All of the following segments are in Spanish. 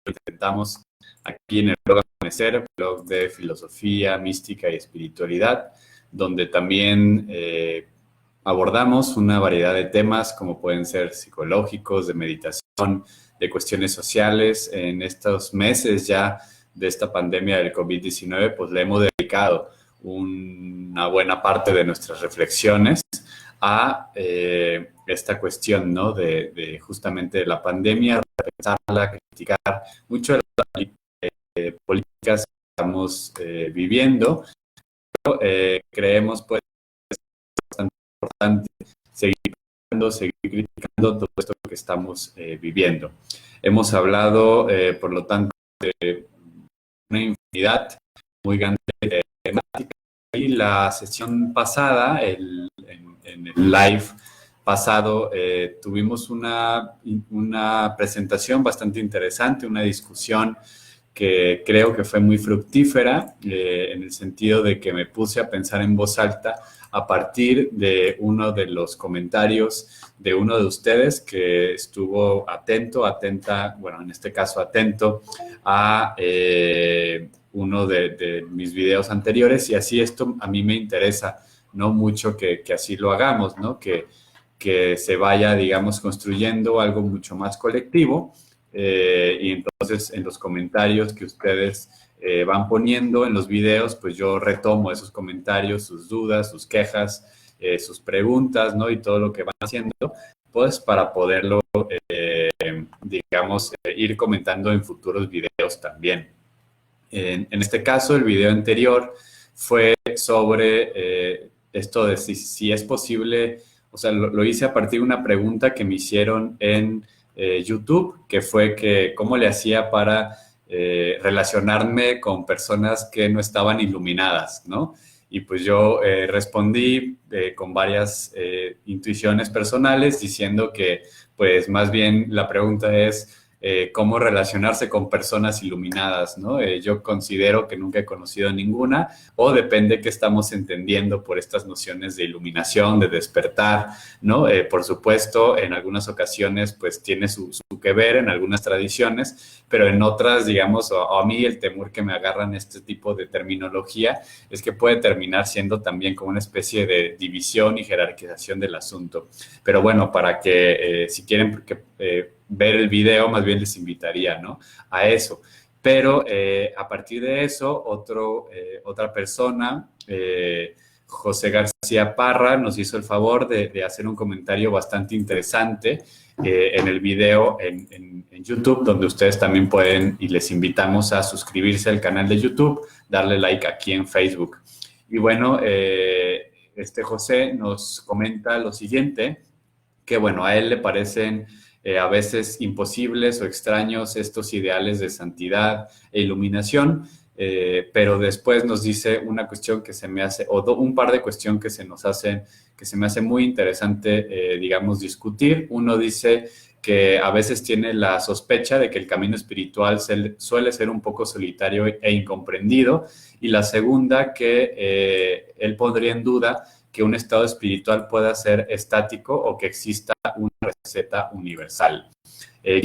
intentamos aquí en el blog Amanecer, blog de filosofía, mística y espiritualidad, donde también abordamos una variedad de temas como pueden ser psicológicos, de meditación, de cuestiones sociales. En estos meses ya de esta pandemia del COVID-19, pues le hemos dedicado una buena parte de nuestras reflexiones a esta cuestión, ¿no? De justamente la pandemia, repensarla, criticar mucho de las políticas que estamos viviendo. Pero, creemos pues bastante importante seguir criticando todo esto que estamos viviendo. Hemos hablado, por lo tanto, de una infinidad muy grande de temáticas. Y la sesión pasada, en el live pasado, tuvimos una presentación bastante interesante, una discusión que creo que fue muy fructífera, en el sentido de que me puse a pensar en voz alta a partir de uno de los comentarios de uno de ustedes que estuvo atenta, bueno, en este caso atento a uno de mis videos anteriores, y así esto a mí me interesa, ¿no? Mucho que así lo hagamos, ¿no? Que se vaya, digamos, construyendo algo mucho más colectivo. Y entonces en los comentarios que ustedes van poniendo en los videos, pues yo retomo esos comentarios, sus dudas, sus quejas, sus preguntas, ¿no? Y todo lo que van haciendo, pues para poderlo, digamos, ir comentando en futuros videos también. En este caso, el video anterior fue sobre esto de si es posible, o sea, lo hice a partir de una pregunta que me hicieron en YouTube, que fue que cómo le hacía para relacionarme con personas que no estaban iluminadas, ¿no? Y pues yo respondí con varias intuiciones personales diciendo que pues más bien la pregunta es cómo relacionarse con personas iluminadas, ¿no? Yo considero que nunca he conocido ninguna, o depende qué estamos entendiendo por estas nociones de iluminación, de despertar, ¿no? Por supuesto, en algunas ocasiones, pues tiene su que ver en algunas tradiciones, pero en otras, digamos, a mí el temor que me agarran este tipo de terminología es que puede terminar siendo también como una especie de división y jerarquización del asunto. Pero bueno, para que si quieren ver el video, más bien les invitaría, ¿no? A eso. Pero a partir de eso, otra persona, José García Parra, nos hizo el favor de hacer un comentario bastante interesante en el video en YouTube, donde ustedes también pueden, y les invitamos a suscribirse al canal de YouTube, darle like aquí en Facebook. Y bueno, José nos comenta lo siguiente, que bueno, a él le parecen a veces imposibles o extraños estos ideales de santidad e iluminación, pero después nos dice una cuestión que se me hace, un par de cuestiones que se nos hacen, que se me hace muy interesante, digamos, discutir. Uno dice que a veces tiene la sospecha de que el camino espiritual suele ser un poco solitario e incomprendido, y la segunda, que él pondría en duda que un estado espiritual pueda ser estático o que exista una receta universal.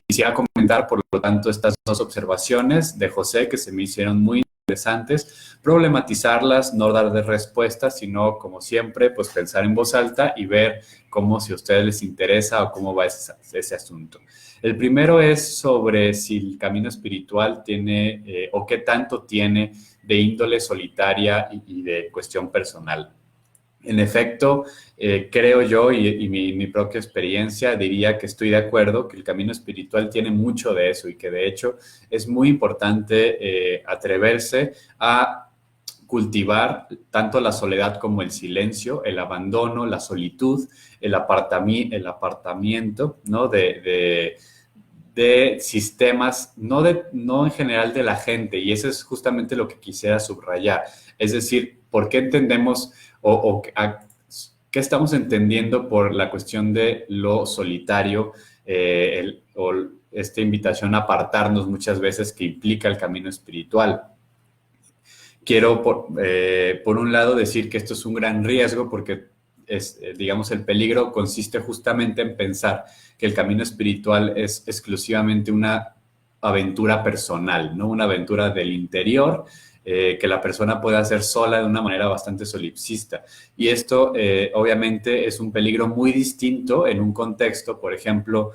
Quisiera comentar, por lo tanto, estas dos observaciones de José que se me hicieron muy interesantes, problematizarlas, no dar de respuestas, sino, como siempre, pues pensar en voz alta y ver cómo, si a ustedes les interesa o cómo va ese asunto. El primero es sobre si el camino espiritual tiene o qué tanto tiene de índole solitaria y de cuestión personal. En efecto, creo yo y mi propia experiencia diría que estoy de acuerdo que el camino espiritual tiene mucho de eso y que de hecho es muy importante atreverse a cultivar tanto la soledad como el silencio, el abandono, la solitud, el apartamiento, ¿no? de sistemas, no en general de la gente, y eso es justamente lo que quisiera subrayar. Es decir, ¿por qué entendemos qué estamos entendiendo por la cuestión de lo solitario o esta invitación a apartarnos muchas veces que implica el camino espiritual? Quiero, por un lado, decir que esto es un gran riesgo porque, digamos, el peligro consiste justamente en pensar que el camino espiritual es exclusivamente una aventura personal, ¿no? Una aventura del interior que la persona puede hacer sola de una manera bastante solipsista. Y esto obviamente es un peligro muy distinto en un contexto, por ejemplo,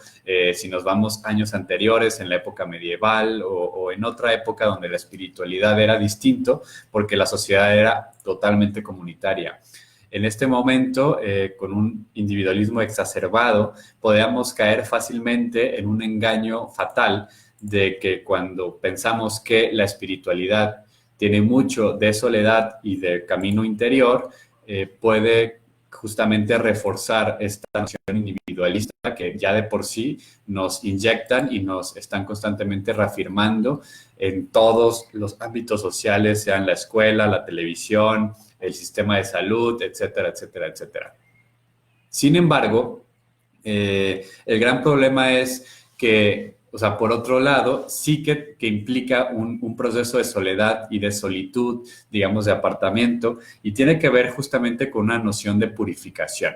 si nos vamos años anteriores, en la época medieval o en otra época donde la espiritualidad era distinto, porque la sociedad era totalmente comunitaria. En este momento, con un individualismo exacerbado, podemos caer fácilmente en un engaño fatal de que cuando pensamos que la espiritualidad tiene mucho de soledad y de camino interior, puede justamente reforzar esta noción individualista que ya de por sí nos inyectan y nos están constantemente reafirmando en todos los ámbitos sociales, sean la escuela, la televisión, el sistema de salud, etcétera, etcétera, etcétera. Sin embargo, el gran problema es que, o sea, por otro lado, sí que implica un proceso de soledad y de solitud, digamos, de apartamiento, y tiene que ver justamente con una noción de purificación.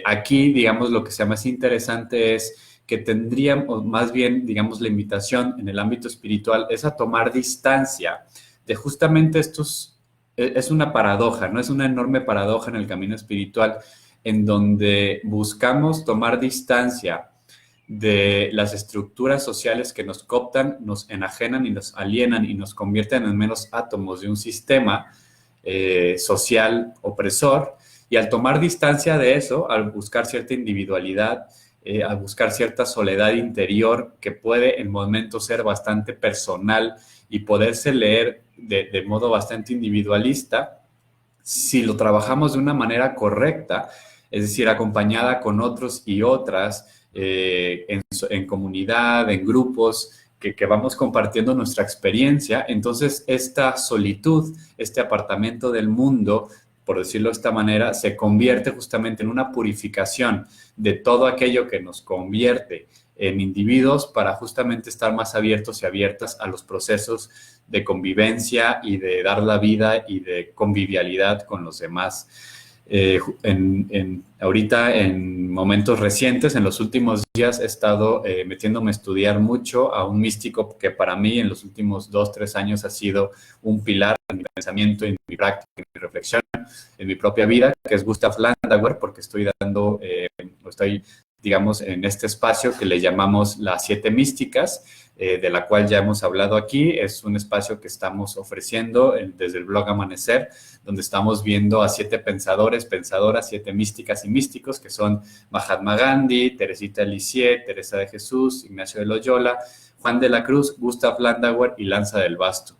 Aquí, digamos, lo que sea más interesante es que tendríamos, más bien, digamos, la invitación en el ámbito espiritual es a tomar distancia de justamente estos, es una paradoja, ¿no? Es una enorme paradoja en el camino espiritual en donde buscamos tomar distancia de las estructuras sociales que nos cooptan, nos enajenan y nos alienan y nos convierten en menos átomos de un sistema social opresor. Y al tomar distancia de eso, al buscar cierta individualidad, al buscar cierta soledad interior que puede en momentos ser bastante personal y poderse leer de modo bastante individualista, si lo trabajamos de una manera correcta, es decir, acompañada con otros y otras, en comunidad, en grupos, que vamos compartiendo nuestra experiencia, entonces esta solitud, este apartamiento del mundo, por decirlo de esta manera, se convierte justamente en una purificación de todo aquello que nos convierte en individuos para justamente estar más abiertos y abiertas a los procesos de convivencia y de dar la vida y de convivialidad con los demás. Ahorita, en momentos recientes, en los últimos días, he estado metiéndome a estudiar mucho a un místico que para mí en los últimos 2, 3 años ha sido un pilar en mi pensamiento, en mi práctica, en mi reflexión, en mi propia vida, que es Gustav Landauer, porque estoy, digamos, en este espacio que le llamamos las 7 místicas, de la cual ya hemos hablado aquí. Es un espacio que estamos ofreciendo desde el blog Amanecer, donde estamos viendo a 7 pensadores, pensadoras, 7 místicas y místicos, que son Mahatma Gandhi, Teresita de Lisieux, Teresa de Jesús, Ignacio de Loyola, Juan de la Cruz, Gustav Landauer y Lanza del Basto.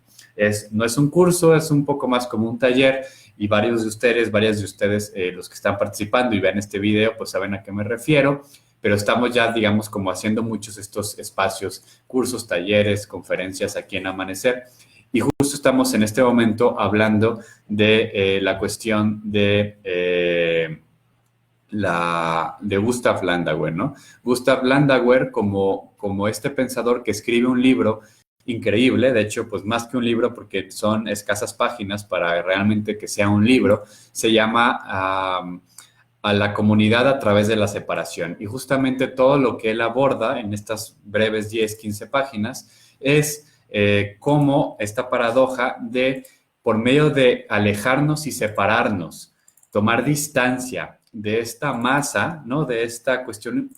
No es un curso, es un poco más como un taller, y varias de ustedes, los que están participando y vean este video, pues saben a qué me refiero, pero estamos ya, digamos, como haciendo muchos estos espacios, cursos, talleres, conferencias aquí en Amanecer, y justo estamos en este momento hablando de la cuestión de Gustav Landauer, ¿no? Gustav Landauer como este pensador que escribe un libro increíble, de hecho, pues más que un libro, porque son escasas páginas para realmente que sea un libro, se llama A la comunidad a través de la separación. Y justamente todo lo que él aborda en estas breves 10, 15 páginas es cómo esta paradoja de, por medio de alejarnos y separarnos, tomar distancia de esta masa, ¿no? De esta cuestión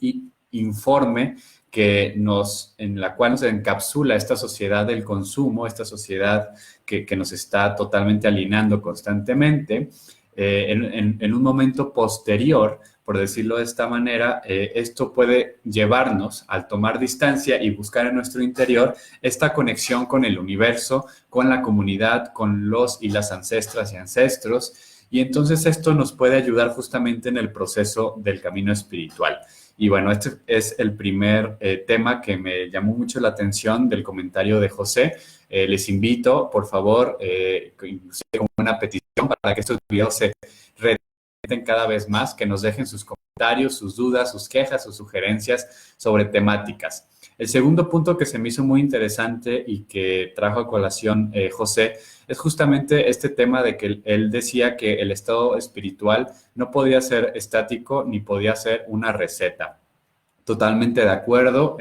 informe en la cual nos encapsula esta sociedad del consumo, esta sociedad que nos está totalmente alienando constantemente. En un momento posterior, por decirlo de esta manera, esto puede llevarnos al tomar distancia y buscar en nuestro interior esta conexión con el universo, con la comunidad, con los y las ancestras y ancestros. Y entonces esto nos puede ayudar justamente en el proceso del camino espiritual. Y bueno, este es el primer tema que me llamó mucho la atención del comentario de José. Les invito, por favor, inclusive como una petición para que estos videos se redacten cada vez más, que nos dejen sus comentarios, sus dudas, sus quejas, sus sugerencias sobre temáticas. El segundo punto que se me hizo muy interesante y que trajo a colación José es justamente este tema de que él decía que el estado espiritual no podía ser estático ni podía ser una receta. Totalmente de acuerdo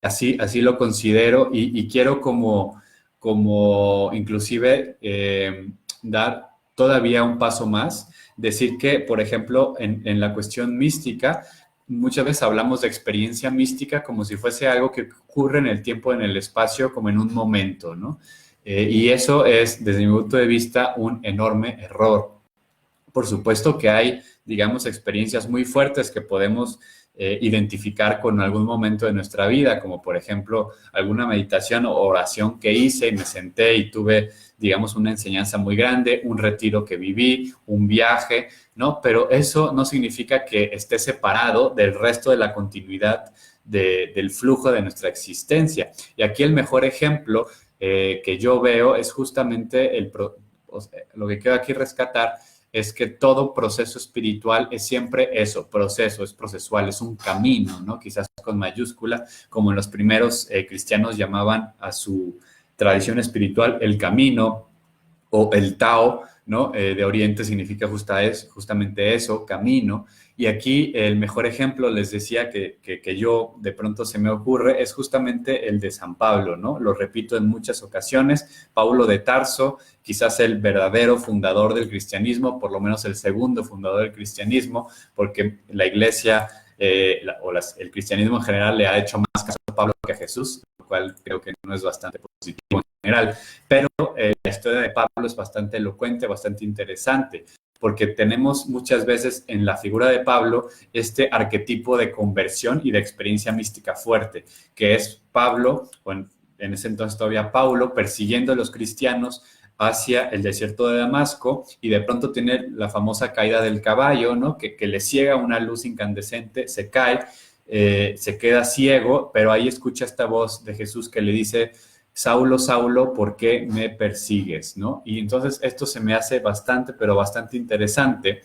así lo considero y quiero como inclusive dar todavía un paso más, decir que, por ejemplo, en la cuestión mística, muchas veces hablamos de experiencia mística como si fuese algo que ocurre en el tiempo, en el espacio, como en un momento, ¿no? Y eso es, desde mi punto de vista, un enorme error. Por supuesto que hay, digamos, experiencias muy fuertes que podemos identificar con algún momento de nuestra vida, como por ejemplo alguna meditación o oración que hice y me senté y tuve, digamos, una enseñanza muy grande, un retiro que viví, un viaje, ¿no? Pero eso no significa que esté separado del resto de la continuidad del flujo de nuestra existencia. Y aquí el mejor ejemplo que yo veo es justamente o sea, lo que quiero aquí rescatar es que todo proceso espiritual es siempre eso, proceso, es procesual, es un camino, ¿no? Quizás con mayúscula, como en los primeros cristianos llamaban a su tradición espiritual el camino o el Tao, ¿no? De Oriente significa justamente eso, camino. Y aquí el mejor ejemplo, les decía que yo de pronto se me ocurre, es justamente el de San Pablo, ¿no? Lo repito en muchas ocasiones, Pablo de Tarso, quizás el verdadero fundador del cristianismo, por lo menos el segundo fundador del cristianismo, porque la iglesia el cristianismo en general le ha hecho más caso a Pablo que a Jesús, lo cual creo que no es bastante positivo en general. Pero la historia de Pablo es bastante elocuente, bastante interesante, porque tenemos muchas veces en la figura de Pablo este arquetipo de conversión y de experiencia mística fuerte, que es Pablo, o en ese entonces todavía Paulo, persiguiendo a los cristianos hacia el desierto de Damasco y de pronto tiene la famosa caída del caballo, ¿no? Que le ciega una luz incandescente, se cae, se queda ciego, pero ahí escucha esta voz de Jesús que le dice, Saulo, Saulo, ¿por qué me persigues? ¿No? Y entonces esto se me hace bastante, pero bastante interesante,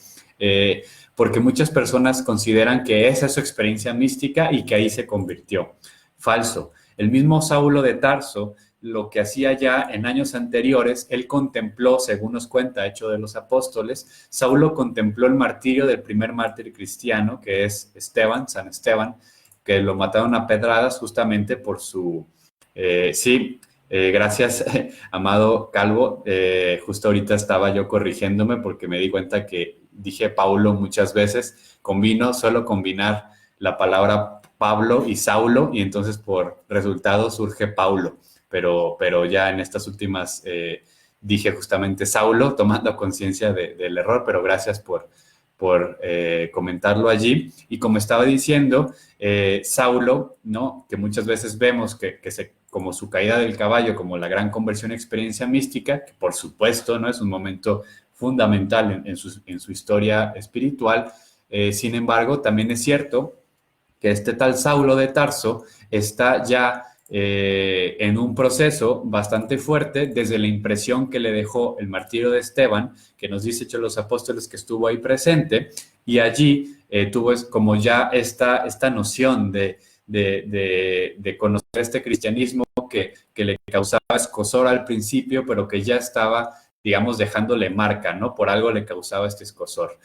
porque muchas personas consideran que esa es su experiencia mística y que ahí se convirtió. Falso. El mismo Saulo de Tarso, lo que hacía ya en años anteriores, él contempló, según nos cuenta Hechos de los Apóstoles, Saulo contempló el martirio del primer mártir cristiano, que es Esteban, San Esteban, que lo mataron a pedradas justamente por su... gracias, amado Calvo. Justo ahorita estaba yo corrigiéndome porque me di cuenta que dije Paulo muchas veces. Suelo combinar la palabra Pablo y Saulo y entonces por resultado surge Paulo. Pero ya en estas últimas dije justamente Saulo, tomando conciencia del error, pero gracias por comentarlo allí. Y como estaba diciendo, Saulo, ¿no? Que muchas veces vemos como su caída del caballo, como la gran conversión experiencia mística, que por supuesto, ¿no? Es un momento fundamental en su historia espiritual. Sin embargo, también es cierto que este tal Saulo de Tarso está ya en un proceso bastante fuerte desde la impresión que le dejó el martirio de Esteban, que nos dice Hechos de los Apóstoles que estuvo ahí presente, y allí tuvo como ya esta noción de conocer este cristianismo que le causaba escozor al principio, pero que ya estaba, digamos, dejándole marca, ¿no? Por algo le causaba este escozor.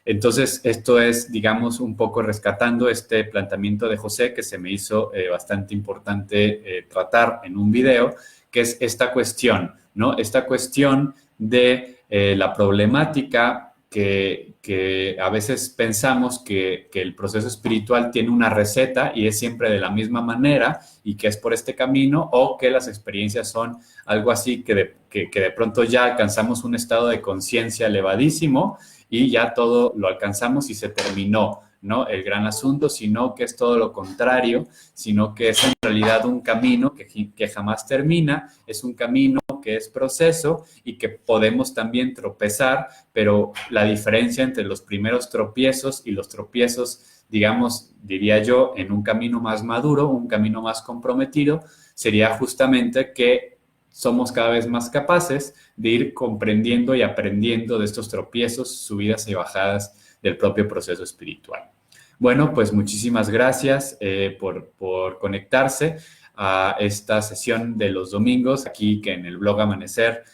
Entonces, esto es, digamos, un poco rescatando este planteamiento de José que se me hizo bastante importante tratar en un video, que es esta cuestión, ¿no? Esta cuestión de la problemática que a veces pensamos que el proceso espiritual tiene una receta y es siempre de la misma manera y que es por este camino, o que las experiencias son algo así que de pronto ya alcanzamos un estado de conciencia elevadísimo y ya todo lo alcanzamos y se terminó, ¿no? El gran asunto, sino que es todo lo contrario, sino que es en realidad un camino que jamás termina, es un camino que es proceso y que podemos también tropezar, pero la diferencia entre los primeros tropiezos y los tropiezos, digamos, diría yo, en un camino más maduro, un camino más comprometido, sería justamente que somos cada vez más capaces de ir comprendiendo y aprendiendo de estos tropiezos, subidas y bajadas del propio proceso espiritual. Bueno, pues muchísimas gracias por conectarse a esta sesión de los domingos, aquí que en el blog Amanecer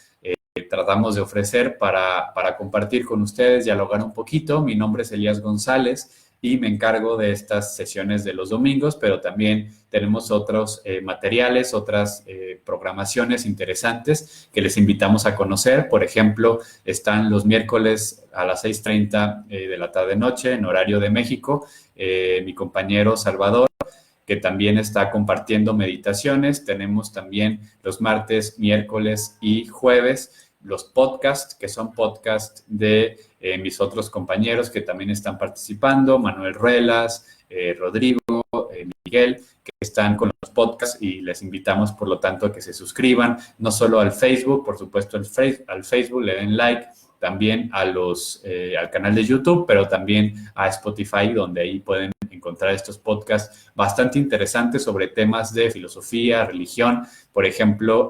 tratamos de ofrecer para compartir con ustedes, dialogar un poquito. Mi nombre es Elías González. y me encargo de estas sesiones de los domingos, pero también tenemos otros materiales, otras programaciones interesantes que les invitamos a conocer. Por ejemplo, están los miércoles a las 6:30 de la tarde-noche en horario de México. Mi compañero Salvador, que también está compartiendo meditaciones. Tenemos también los martes, miércoles y jueves los podcasts, que son podcasts de mis otros compañeros que también están participando, Manuel Ruelas, Rodrigo, Miguel, que están con los podcasts y les invitamos, por lo tanto, a que se suscriban, no solo al Facebook, por supuesto, al Facebook, le den like, también al canal de YouTube, pero también a Spotify, donde ahí pueden encontrar estos podcasts bastante interesantes sobre temas de filosofía, religión. Por ejemplo,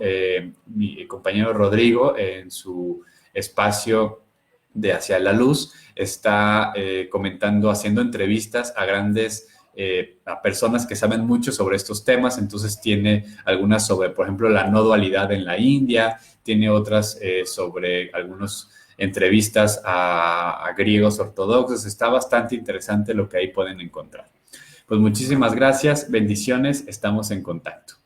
mi compañero Rodrigo, en su espacio de Hacia la Luz, está comentando, haciendo entrevistas a personas que saben mucho sobre estos temas. Entonces tiene algunas sobre, por ejemplo, la no dualidad en la India, tiene otras sobre algunos entrevistas a griegos ortodoxos. Está bastante interesante lo que ahí pueden encontrar. Pues muchísimas gracias, bendiciones, estamos en contacto.